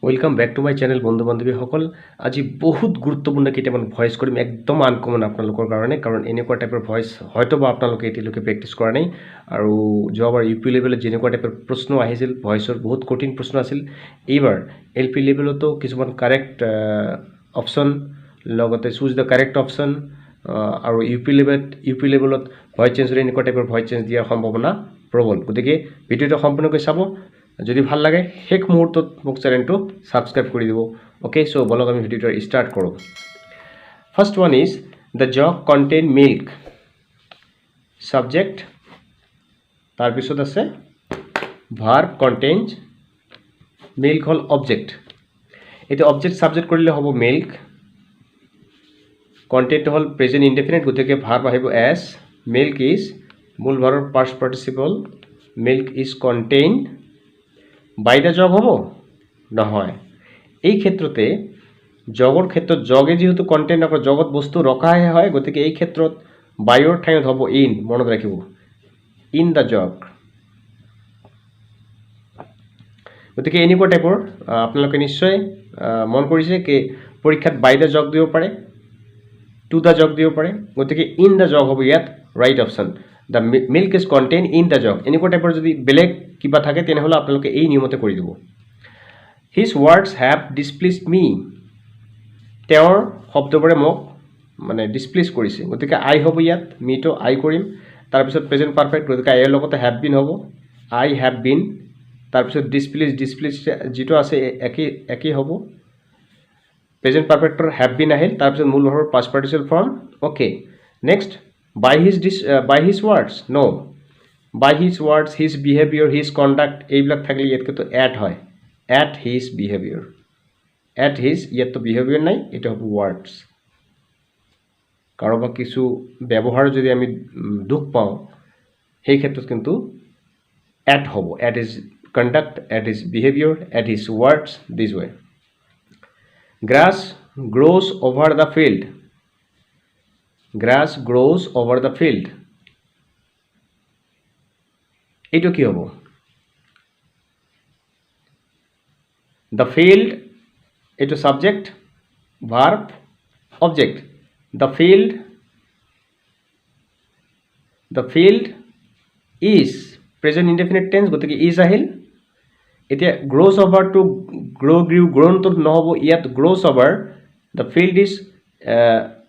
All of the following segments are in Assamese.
Welcome back to my channel बंधु बान्धवीসকল आज बहुत गुरुत्वपूर्ण केटामान भइस करिम एकदम आनकमन आपनालोকৰ কাৰণে কাৰণ এনেকুৱা টাইপৰ ভইচ হয়তো বা আপোনালোকে এতিয়ালৈকে প্ৰেক্টিছ কৰা নাই আৰু যোৱাবাৰ ইউপি লেভেলত যেনেকুৱা টাইপৰ প্ৰশ্ন আহিছিল ভইচৰ বহুত কঠিন প্ৰশ্ন আছিল এইবাৰ এলপি লেভেলতো কিছুমান কাৰেক্ট অপচন লগতে চুজ দ্য কাৰেক্ট অপচন আৰু ইউপি লেভেলত ভইচ চেঞ্জৰ এনেকুৱা টাইপৰ ভইচ চেঞ্জ দিয়াৰ সম্ভাৱনা প্ৰবল গতিকে ভিডিঅ'টো সম্পূৰ্ণকৈ চাব যদি ভাল লাগে শেষ মুহূৰ্তত মোক চ্যানেলটো সাবস্ক্ৰাইব কৰি দিব ওকে সো বলক আমি ভিডিওটো স্টাৰ্ট কৰো first one is the jug contain milk subject তার পিছত আছে ভার্ব কন্টেইনস মিল্ক হল অবজেক্ট এটা অবজেক্ট সাবজেক্ট কৰিলে হ'ব মিল্ক কন্টেইন হল প্ৰেজেন্ট ইনডেফিনিট গতিকে ভাৰ্ব আহিব এস মিল্ক ইজ মূল ভাৰ্বৰ past participle milk is contain by the jug হব নহয় এই ক্ষেত্ৰতে জগৰ ক্ষেত্ৰত জগে যেহেতু কন্টেইন নকৰে জগত বস্তু ৰখাহে হয় গতিকে এই ক্ষেত্ৰত বাইৰ ঠাইত হ'ব ইন মনত ৰাখিব ইন দ্য জগ গতিকে এনেকুৱা টাইপৰ আপোনালোকে নিশ্চয় মন কৰিছে কি পৰীক্ষাত বাই দ্য জগ দিব পাৰে টু দ্য জগ দিব পাৰে গতিকে ইন দ্য জগ হ'ব ইয়াত right option The milk is contained in the jug. এনেকুৱা টাইপৰ যদি বেলেগ কিবা থাকে তেনেহলে আপোনালোকে এই নিয়মতে কৰি দিব His words have displeased me. তেওঁৰ শব্দবোৰে মোক মানে ডিসপ্লেস কৰিছে গতিকে আই হ'ব ইয়াত মি তো আই কৰিম তাৰ পিছত প্ৰেজেন্ট পাৰফেক্ট গতিকে আই এৰ লগতে হ্যাভ বিন হ'ব আই হ্যাভ বিন তাৰ পিছত ডিসপ্লেস যেটো আছে একই হ'ব প্ৰেজেন্ট পাৰফেক্টৰ হ্যাভ বিন আহিল তাৰ পিছত মূল ভাৰ্বৰ past participle form okay next by his words no by his words his behavior his conduct এইবিলাক থাকলে ইয়াতকে তো at হয় at his behavior at his ইয়াত তো behavior নাই এটা হবে words কারোবা কিছু ব্যবহার যদি আমি দুখ পাও সেই ক্ষেত্ৰত কিন্তু at হ'ব at his conduct at his behavior at his words this way grass grows over the field Grass grows over the field. এইটো কি হ'ব The field এইটো subject verb object The field is present indefinite tense গতিকে is আহিল এতিয়া grows over to grew grown তো নহব ইয়াত grows over The field is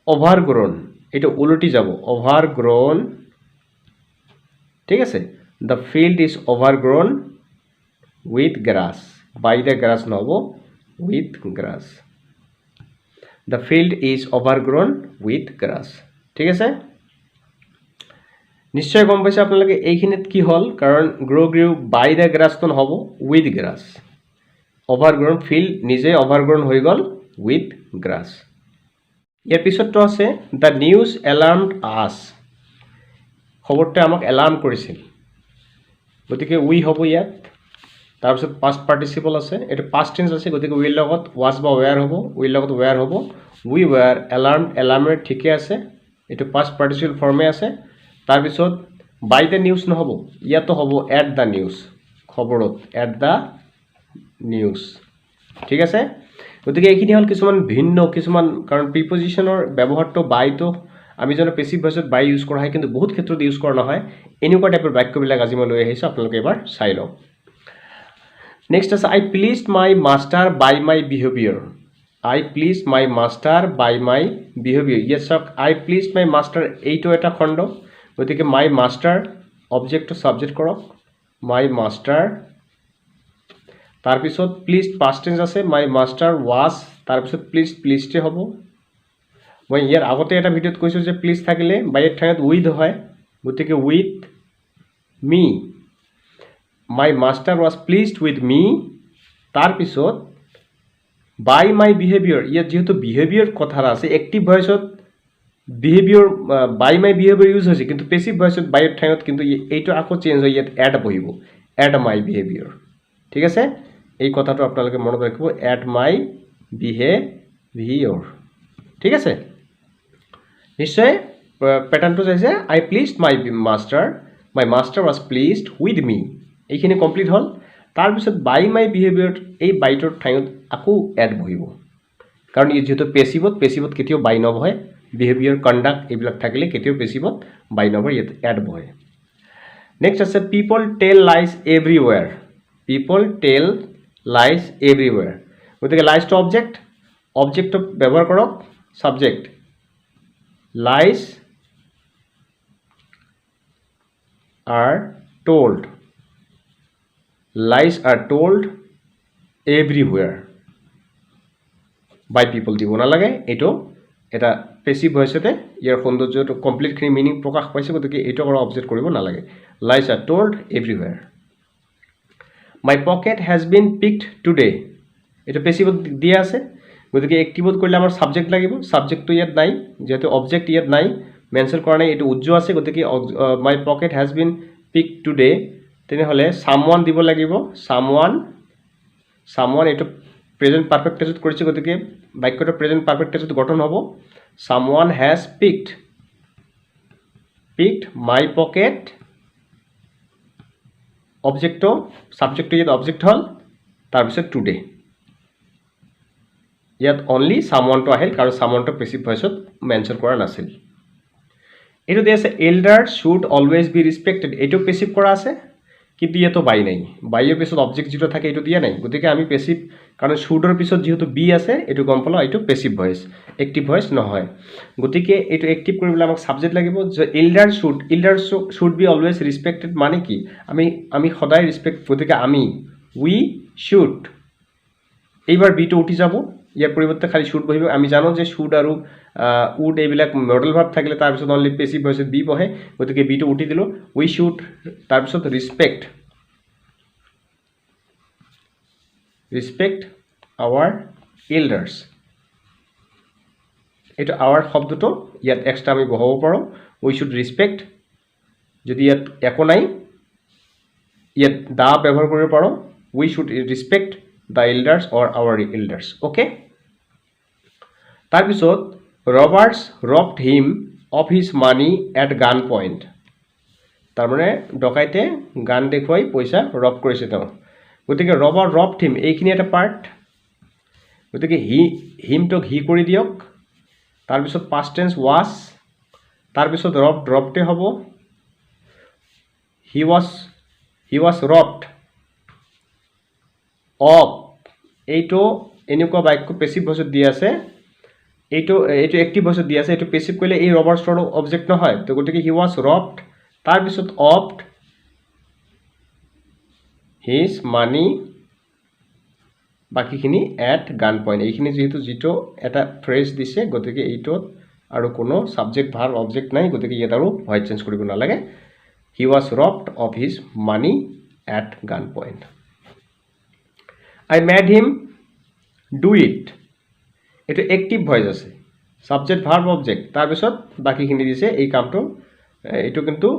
overgrown এটা উলটি যাব overgrown ঠিক আছে the field is overgrown with grass by the grass নহব with grass the field is overgrown with grass ঠিক আছে নিশ্চয় গম পাইছে আপোনালোকে এইখিনিত কি হল কাৰণ grew by the grass তো নহব with grass overgrown field নিজে overgrown হৈ গল with grass ইয়াৰ পিছতটো আছে দ্য নিউজ এলাৰ্মড আস খবৰটো আমাক এলাৰ্ম কৰিছিল গতিকে উই হ'ব ইয়াত তাৰ পিছত পাস্ট পাৰ্টিসিপল আছে এটা পাস্ট টেন্স আছে গতিকে উইৰ লগত ওয়াজ বা ওয়্যাৰ হ'ব উইৰ লগত ওয়্যাৰ হ'ব উই ওয়্যাৰ এলাৰ্মৰ ঠিকে আছে এটা পাস্ট পাৰ্টিসিপল ফৰ্মে আছে তাৰ পিছত বাই দ্য নিউজ নহব ইয়াতো হ'ব এট দ্য নিউজ খবৰত এট দ্য নিউজ ঠিক আছে গতিকে এইখিনি হল কিছুমান ভিন্ন কিছুমান কাৰণ প্ৰিপজিশনৰ ব্যৱহাৰটো বাইটো আমি জানো পেসিভ ভয়েসত বাই ইউজ কৰা হয় কিন্তু বহুত ক্ষেত্ৰত ইউজ কৰা নহয় এনেকুৱা টাইপৰ বাক্যবিলাক আজি মই লৈ আহিছো আপোনালোকে এবাৰ চাই লওক নেক্সট আছে I pleased my master by my behaviour I pleased my master by my behaviour yes সক আই প্লিজড মাই মাষ্টাৰ এইটো এটা খণ্ড গতিকে মাই মাষ্টাৰ অবজেক্টটো সাবজেক্ট কৰক মাই মাষ্টাৰ তাৰ পিছত প্লিজড পাস্ট টেন্স আছে মাই মাষ্টাৰ ওয়াজ তাৰ পিছত প্লিজডে হ'ব মই ইয়াৰ আগতে এটা ভিডিঅ'ত কৈছো যে প্লিজ থাকিলে বাইৰ ঠাইত উইথ হয় গতিকে with me my master was pleased with me তাৰ পিছত বাই মাই বিহেভিয়াৰ ইয়াত যেহেতু বিহেভিয়াৰ কথা আছে এক্টিভ ভয়েসত behaviour by my behaviour use হৈছে কিন্তু পেসিভ ভয়েসত বাইৰ ঠাইত কিন্তু এইটো আকৌ চেঞ্জ হৈ ইয়াত এড বহিব এড মাই বিহেভিয়াৰ ঠিক আছে এই কথাটো আপোনালোকে মনত ৰাখিব এট মাই বিহেভিয়াৰ ঠিক আছে নিশ্চয় প্যাটাৰ্নটো চাইছে I pleased my master was pleased with me এইখিনি কমপ্লিট হল তাৰপিছত বাই মাই বিহেভিয়াৰ এই বাইটোৰ ঠাইত আকৌ এড বহিব কাৰণ ই যেহেতু পেছিভত কেতিয়াও বাই নবহে বিহেভিয়াৰ কণ্ডাক্ট এইবিলাক থাকিলে কেতিয়াও পেছিভত বাই নবহে ইয়াত এড বহে নেক্সট আছে পিপল টেল লাইজ এভৰিৱেৰ পিপল টেল লাইজ এভৰিৱেৰ গতিকে লাইজটো অবজেক্ট ব্যৱহাৰ কৰক subject lies are told everywhere by people দিব নালাগে এইটো এটা পেসিভ ভয়েসতে ইয়াৰ সৌন্দৰ্যটো কমপ্লিটলি মিনিং প্ৰকাশ পাইছে গতিকে এইটো কৰা অবজেক্ট কৰিব নালাগে lies are told everywhere my pocket has been picked today এটা পেসিভত দিয়া আছে গতিকে এক্টিভত কৰিলে আমাৰ সাবজেক্ট লাগিব সাবজেক্টটো ইয়াত নাই যেহেতু অবজেক্ট ইয়াত নাই মেনশন কৰা নাই এটো উজ্জ্ব আছে গতিকে my pocket has been picked today তেনেহলে সামওয়ান দিব লাগিব সামওয়ান এটো প্রেজেন্ট পারফেক্ট টেন্সত কৰিছে গতিকে বাক্যটো প্রেজেন্ট পারফেক্ট টেন্সত গঠন হ'ব someone has picked my pocket অবজেক্টটো সাবজেক্টটো ইয়াত অবজেক্ট হল তাৰ পিছত টুডে ইয়াত অনলি সামওয়ানটো আহিল কাৰণ সামওয়ানটো পেসিভ ভয়েসত মেনশন কৰা নাছিল এটো দিয়ে আছে এল্ডাৰ শুড অলৱেজ বি ৰেসপেক্টেড এটো পেসিভ কৰা আছে কিন্তু ইয়াতো বাই নাই বাইৰ পিছত অবজেক্ট যেটো থাকে এটো দিয়া নাই গতিকে আমি পেসিভ কাৰণ শুডৰ পিছত যেহেতু বি আছে এটো গম পালো এটো পেসিভ ভয়েস এক্টিভ ভয়েস নহয় গতিকে এটো এক্টিভ কৰিবলৈ আমাক সাবজেক্ট লাগিব যে এল্ডাৰ শুড বি অলৱেজ ৰেসপেক্টেড মানে কি আমি সদায় ৰেসপেক্ট গতিকে আমি উই শুড এইবাৰ বিটো উঠি যাব ইয়াৰ পৰিৱৰ্তে খালি শুড বহিব আমি জানো যে শুড আৰু উড এইবিলাক মডেল ভাৰ্ব থাকিলে তাৰ পিছত অনলি পেসিভ ভয়েসত বি বহে গতিকে বিটো উঠি দিলো উই শুড তাৰ পিছত ৰেসপেক্ট আৱাৰ এল্ডাৰ্স এটা আৱাৰ শব্দটো ইয়াত এক্সট্ৰা আমি বহাব পাৰো উই শুড ৰেসপেক্ট যদি ইয়াত একো নাই ইয়াত দা ব্যৱহাৰ কৰিব পাৰো উই should ৰেসপেক্ট the elders or our elders okay তাৰপিছত robbers robbed him of his money at gunpoint তাৰমানে ডকাইতে গান দেখুৱাই পইচা ৰব কৰিছে তেওঁ গতিকে robber robbed him এইখিনি এটা পাৰ্ট গতিকে him টক হি কৰি দিয়ক তাৰপিছত past tense was তাৰপিছত robbed হ'ব he was robbed of এইটো এনেকুৱা বাক্য পেসিভ ভয়েসত দি আছে এইটো এক্টিভ ভয়েসত দি আছে এইটো পেসিভ কইলে এই ৰবাৰ্ছৰ অবজেক্ট নহয় তো গতিকে হি ওয়াজ ৰবড তাৰ পিছত অফড হিজ মানি বাকিখিনি এট গান পইণ্ট এইখিনি যেহেতু এটা ফ্ৰেজ দিছে গতিকে এইটো আৰু কোনো সাবজেক্ট ভাৰ্ব অবজেক্ট নাই গতিকে ইয়াত আৰু ভয়েস চেঞ্জ কৰিব নালাগে হি ওয়াজ ৰবড অফ হিজ মানি এট গান point I made him do it এটা এক্টিভ ভয়েস আছে সাবজেক্ট ভার্ব অবজেক্ট তাৰ পিছত বাকিখিনি দিছে এই কামটো এটো কিন্তু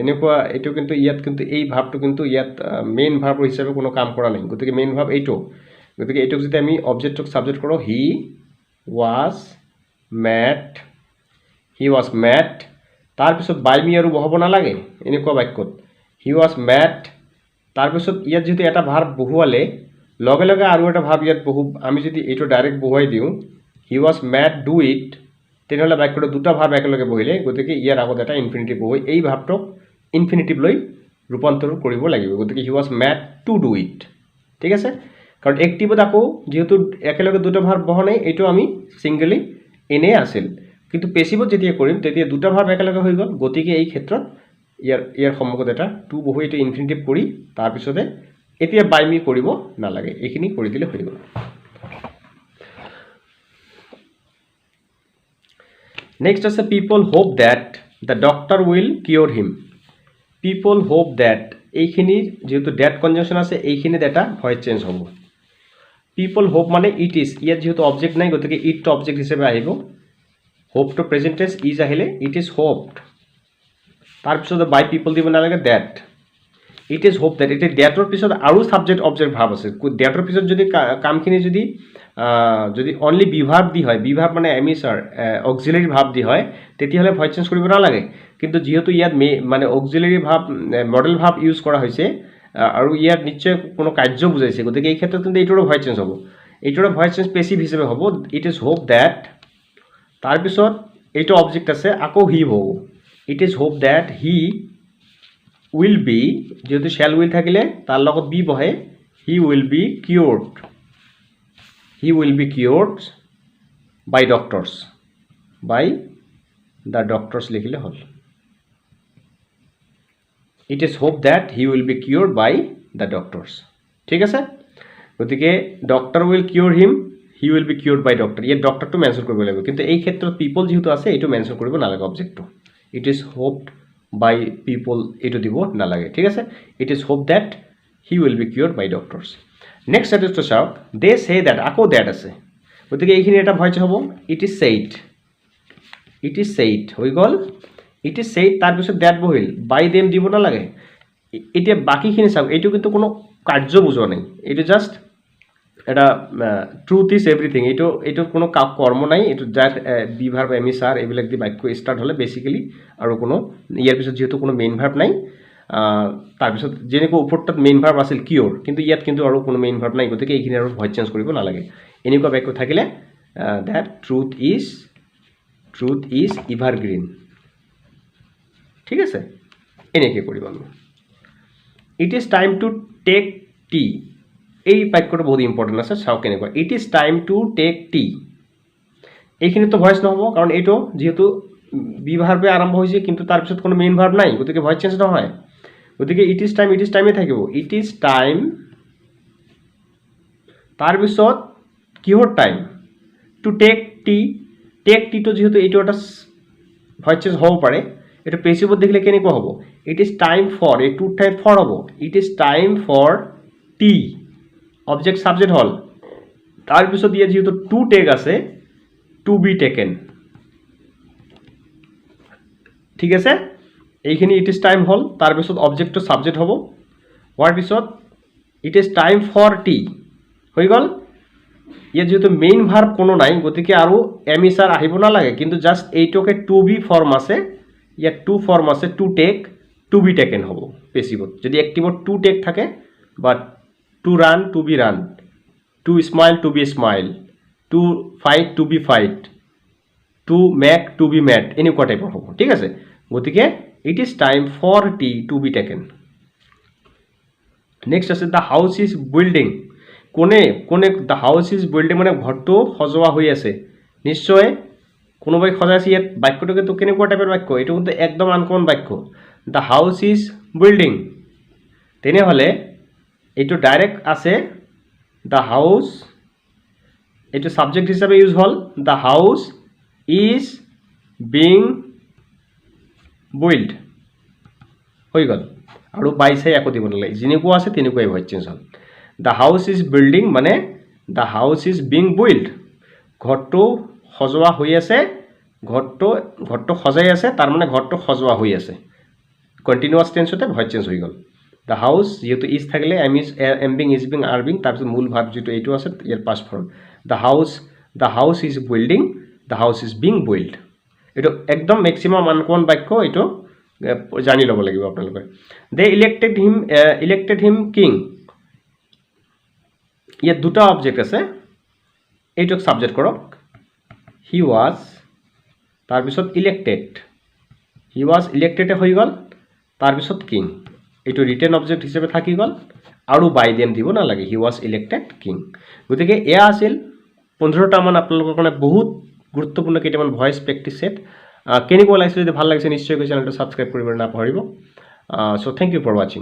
এনেকুৱা এটো কিন্তু ইয়াত কিন্তু এই ভাবটো কিন্তু ইয়াত মেইন ভাৰ্ব হিচাপে কোনো কাম কৰা নাই গতিকে মেইন ভাৰ্ব এইটো গতিকে এইটো যদি আমি অবজেক্টক সাবজেক্ট কৰো হি ওয়াজ মেড তাৰ পিছত বাই মি আৰু বহাব নালাগে এনেকুৱা বাক্যত হি ওয়াজ মেড তাৰ পিছত ইয়াত যদি এটা ভাৰ্ব বহুৱালে লগে লগে আৰু এটা ভাব ইয়াত বহু আমি যদি এইটো ডাইৰেক্ট বহুৱাই দিও হি ওয়াজ মেড ডু ইট তেনেহলে বাক্যটো দুটা ভাব একেলগে বহিলে গতিকে ইয়াৰ আগত এটা ইনফিনিটিভ বহি এই ভাবটোক ইনফিনিটিভ লৈ ৰূপান্তৰ কৰিব লাগিব গতিকে he was made to do it ঠিক আছে কাৰণ এক্টিভত আকৌ যেহেতু একেলগে দুটা ভাব বহা নাই এইটো আমি সিঙ্গলি এনে আছিল কিন্তু পেসিভত যেতিয়া কৰিম তেতিয়া দুটা ভাব একেলগে হৈ গল গতিকে এই ক্ষেত্ৰত ইয়াৰ সম্মুখত এটা টু বহি এইটো ইনফিনিটিভ কৰি তাৰ পিছতে এতিয়া বাই মি কৰিব নালাগে এইখিনি কৰি দিলে হৈ গল নেক্সট আছে people hope that the doctor will cure him people hope that এইখিনি যেহেতু that কনজাংশন আছে এইখিনি এটা ভয়েস চেঞ্জ হ'ব people hope মানে it is ইয়াত যেহেতু অবজেক্ট নাই গতিকে it to অবজেক্ট হিচাপে আহিব hope to present tense is আহিলে it is hoped তাৰ পিছত by people দিব নালাগে that it is hope that it is that or পিছত আৰু সাবজেক্ট অবজেক্ট ভাব আছে that or পিছত যদি কামখিনি যদি only be verb দি হয় be verb মানে এমিসার অক্সিলারি ভাব দি হয় তেতিয়া হলে ভয়েস চেঞ্জ কৰিব নালাগে কিন্তু যেহেতু ইয়াত মানে অক্সিলাৰি ভাব মডেল ভাব ইউজ কৰা হৈছে আৰু ইয়াত নিশ্চয় কোনো কাৰ্য বুজাইছে গতিকে এই ক্ষেত্ৰত কিন্তু এইটোৰ ভয়েস চেঞ্জ হ'ব এইটোৰ ভয়েস চেঞ্জ পেসিভ হিচাপে হ'ব ইট ইজ হোপ দ্যাট তাৰপিছত এইটো অবজেক্ট আছে আকৌ হি হ'ব it is hope that he will be যেহেতু শ্যাল উইল থাকিলে তাৰ লগত বি বহে he will be cured by doctors by the doctors লিখিলে হ'ল it is hope that he will be cured by the doctors ঠিক আছে গতিকে doctor will cure him he will be cured by doctor ইয়াত ডক্টৰটো মেনশ্যন কৰিব লাগিব কিন্তু এই ক্ষেত্ৰত পিপল যেহেতু আছে এইটো মেনশ্যন কৰিব নালাগে অবজেক্টটো it is hoped by people এইটো দিব নালাগে ঠিক আছে it is hope that he will be cured by doctors next সেন্টেন্সটো চাওক দে সে দ্যাট আকৌ দ্যাট আছে গতিকে এইখিনি এটা ভয়েস হ'ব ইট ইজ সেইড হৈ গ'ল ইট ইজ সেইড তাৰপিছত দ্যাট বহিল বাই দেম দিব নালাগে এতিয়া বাকীখিনি চাওক এইটো কিন্তু কোনো কাৰ্য বুজোৱা নাই এইটো জাষ্ট এটা ট্ৰুথ ইজ এভৰিথিং এইটো কোনো কৰ্ম নাই এইটো যাৰ be verb am is are এইবিলাক দি বাক্য ষ্টাৰ্ট হ'লে বেচিকেলি আৰু কোনো ইয়াৰ পিছত যিহেতু কোনো মেইন ভাৰ্ব নাই তাৰপিছত যেনেকৈ ওপৰটোত মেইন ভাৰ্ব আছিল কিউৰ কিন্তু ইয়াত কিন্তু আৰু কোনো মেইন ভাৰ্ব নাই গতিকে এইখিনি আৰু ভয়েস চেঞ্জ কৰিব নালাগে এনেকুৱা বাক্য থাকিলে দ্যাট ট্ৰুথ ইজ এভাৰগ্ৰীণ ঠিক আছে এনেকৈ কৰিব আমি it is time to take tea এই বাক্যটো বহুত ইম্পৰ্টেণ্ট আছে চাওক কেনেকুৱা it is time to take tea এইখিনিতো ভয়েস নহ'ব কাৰণ এইটো যিহেতু বি ভাৰ্বে আৰম্ভ হৈছে কিন্তু তাৰপিছত কোনো মেইন ভাৰ্ব নাই গতিকে ভয়েস চেঞ্জ নহয় গতিকে ইট ইজ টাইমে থাকিব ইট ইজ টাইম তাৰপিছত কিহৰ টাইম টু টেক টিটো যিহেতু এইটো এটা ভয়েস চেঞ্জ হ'ব পাৰে এইটো পেচিভত দেখিলে কেনেকুৱা হ'ব ইট ইজ টাইম ফৰ এই টু ঠাইত ফৰ হ'ব it is time for tea object subject হল তাৰপিছত ইয়াত যেহেতু টু টেক আছে টু বি টেকেন ঠিক আছে এইখিনি ইট ইজ টাইম হল তাৰপিছত অবজেক্টটো সাবজেক্ট হ'ব হোৱাৰ পিছত it is time for tea হৈ গ'ল ইয়াত যেহেতু মেইন ভাৰ্ব কোনো নাই গতিকে আৰু এম ইজ আৰ আহিব নালাগে কিন্তু জাষ্ট এইটোকে টু বি ফৰ্ম আছে ইয়াত টু ফৰ্ম আছে to take to be taken হ'ব পেচিভত যদি এক্টিভত টু টেক থাকে বা to run to be run to smile to be smile to fight to be fight to make to be made এনেকুৱা টাইপৰ হ'ব ঠিক আছে গতিকে it is time for tea to be taken next আছে দ্য হাউচ ইজ বিল্ডিং কোনে দ্য হাউচ ইজ বিল্ডিং মানে ঘৰটো সজোৱা হৈ আছে নিশ্চয় কোনোবাই সজাই আছে ইয়াত বাক্যটো কিন্তু কেনেকুৱা টাইপৰ বাক্য এইটো কিন্তু একদম আনকমন বাক্য দ্য হাউচ ইজ বিল্ডিং তেনেহ'লে এইটো ডাইৰেক্ট আছে দ্য হাউচ এইটো সাবজেক্ট হিচাপে use hall the house is being build হৈ গ'ল আৰু বাই চাই একো দিব নালাগে যেনেকুৱা আছে তেনেকুৱাই ভয়েস চেঞ্জ হল দ্য হাউচ ইজ বিল্ডিং মানে the house is being build ঘৰটো সজোৱা হৈ আছে ঘৰটো সজাই আছে তাৰ মানে ঘৰটো সজোৱা হৈ আছে কন্টিনিউয়াস টেন্সতে ভয়েস চেঞ্জ হৈ গ'ল দ্য হাউচ যেহেতু ইজ থাকিলে am being is being are being তাৰপিছত মূল ভাৰ্ব যেটো এইটো আছে ইয়াৰ past form the house is building the house is being build এইটো একদম মেক্সিমাম আনকমন বাক্য এইটো জানি ল'ব লাগিব আপোনালোকে দে ইলেক্টেড হিম কিং ইয়াত দুটা অবজেক্ট আছে এইটোক সাবজেক্ট কৰক হি ৱাজ তাৰপিছত ইলেক্টেড হৈ গ'ল তাৰপিছত কিং এইটো ৰিটেন অবজেক্ট হিচাপে থাকি গ'ল আৰু বাই দেম দিব নালাগে হি ৱাজ ইলেক্টেড কিং গতিকে এয়া আছিল 15টা মান আপোনালোকৰ কাৰণে বহুত গুৰুত্বপূৰ্ণ কেইটামান ভয়েস প্ৰেক্টিছ সেট কেনেকুৱা লাগিছে যদি ভাল লাগিছে নিশ্চয়কৈ চেনেলটো সাবস্ক্ৰাইব কৰিবলৈ নাপাহৰিব so thank you for watching